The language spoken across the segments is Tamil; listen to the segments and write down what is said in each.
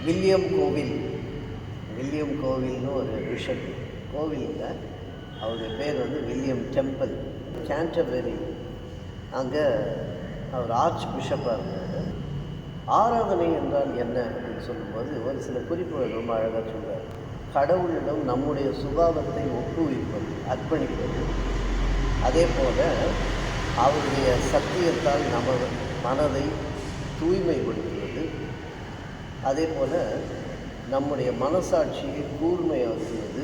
வில்லியம் கோவில். வில்லியம் கோவில்னு ஒரு பிஷப் கோவிலில் அவருடைய பேர் வந்து வில்லியம் டெம்பிள், கேன்டர்பரி. அங்கே அவர் ஆர்ச் பிஷப்பாக இருந்தார். ஆராதனை என்றால் என்ன அப்படின்னு சொல்லும்போது ஒரு சில குறிப்புகள் ரொம்ப அழகாக சொல்கிறார். கடவுளிடம் நம்முடைய சுபாவத்தை ஒப்புவிப்பது, அர்ப்பணிப்பது. அதே போல் அவருடைய சத்தியத்தால் நமது மனதை தூய்மைப்படுத்துவது. அதே போல் நம்முடைய மனசாட்சியை கூர்மையாக்குவது,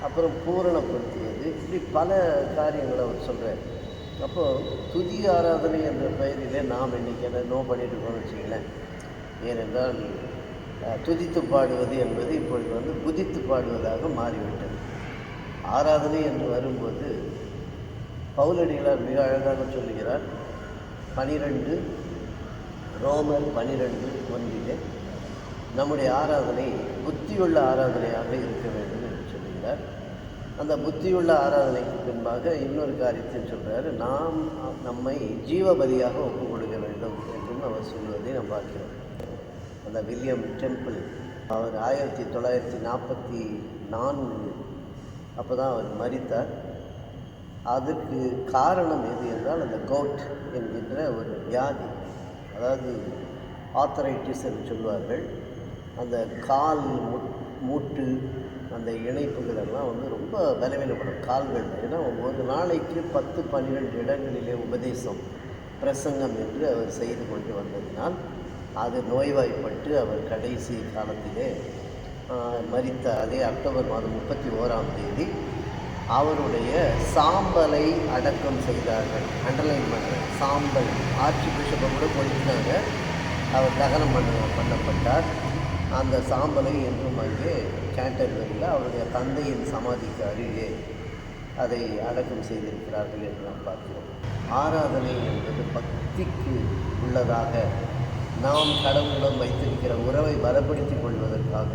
அப்புறம் பூரணப்படுத்துவது. இப்படி பல காரியங்களை அவர் சொல்கிறார். அப்போது துதி ஆராதனை என்ற பெயரிலே நாம் இன்றைக்கி என்ன பண்ணிட்டு இருக்கோம்னு வச்சுங்களேன். ஏனென்றால் துதித்து பாடுவது என்பது இப்பொழுது வந்து குதித்து பாடுவதாக மாறிவிட்டது. ஆராதனை என்று வரும்போது பவுலடிகளார் மிக அழகாக சொல்லுகிறார். 12 ரோமர் 12:1 நம்முடைய ஆராதனை புத்தியுள்ள ஆராதனையாக இருக்க வேண்டும் என்று சொல்லுகிறார். அந்த புத்தியுள்ள ஆராதனைக்கு பின்பாக இன்னொரு காரியத்தையும் சொல்கிறார். நாம் நம்மை ஜீவ பலியாக ஒப்புக் கொடுக்க வேண்டும் என்றும் அவர் சொல்வதை நாம் பார்க்கிறோம். அந்த வில்லியம் டெம்பிள் அவர் 1944 அப்போ தான் அவர் மரித்தார். அதுக்கு காரணம் எது என்றால் அந்த கோட் என்கின்ற ஒரு வியாதி, அதாவது ஆத்தரைட்டிஸ் என்று சொல்வார்கள். அந்த கால் மூட்டு அந்த இணைப்புகளெல்லாம் வந்து ரொம்ப பலவீனப்படும் கால்கள். ஏன்னா ஒரு நாளைக்கு 10-12 இடங்களிலே உபதேசம் பிரசங்கம் என்று அவர் செய்து கொண்டு வந்ததினால் அது நோய்வாய்ப்பட்டு அவர் கடைசி காலத்திலே மரித்தார். அதே அக்டோபர் மாதம் 31 அவருடைய சாம்பலை அடக்கம் செய்தார்கள். அண்டர்லைன் பண்ணுறேன், சாம்பல். ஆர்ச்சி பிஷப்பை கூட கொடுத்தாங்க. அவர் தகனம் பண்ணப்பட்டார். அந்த சாம்பலை என்றும் அங்கே கேன்டர்பரியில் அவருடைய தந்தையின் சமாதிக்கு அருகே அதை அடக்கம் செய்திருக்கிறார்கள் என்று நாம் பார்க்கிறோம். ஆராதனை என்பது பக்திக்கு உள்ளதாக, நாம் கடவுளிடம் வைத்திருக்கிற உறவை பலப்படுத்திக் கொள்வதற்காக,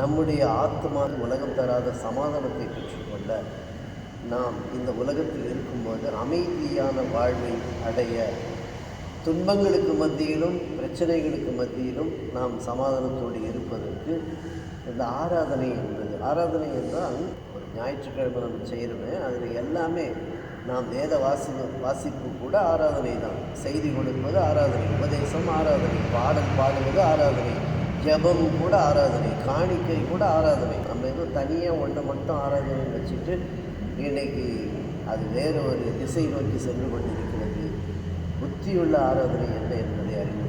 நம்முடைய ஆத்மா உலகம் தராத சமாதானத்தை பெற்றுக்கொள்ள, நாம் இந்த உலகத்தில் இருக்கும்போது அமைதியான வாழ்வை அடைய, துன்பங்களுக்கு மத்தியிலும் பிரச்சனைகளுக்கு மத்தியிலும் நாம் சமாதானத்தோடு இருப்பதற்கு இந்த ஆராதனை என்பது. ஆராதனை என்றால் ஒரு ஞாயிற்றுக்கிழமை நம்ம செய்கிறோமே, அதில் எல்லாமே நாம் வேத வாசிப்பு கூட ஆராதனை தான். செய்தி கொடுப்பது ஆராதனை, உபதேசம் ஆராதனை, பாடல் பாடுவது ஆராதனை, ஜபம் கூட ஆராதனை, காணிக்கை கூட ஆராதனை. நம்ம எதுவும் தனியாக ஒன்றை மட்டும் ஆராதனை வச்சுட்டு இன்றைக்கி அது வேறு ஒரு திசை நோக்கி சென்று கொண்டிருக்கிறது. புத்தியுள்ள ஆராதனை என்ன என்பதை அறிந்து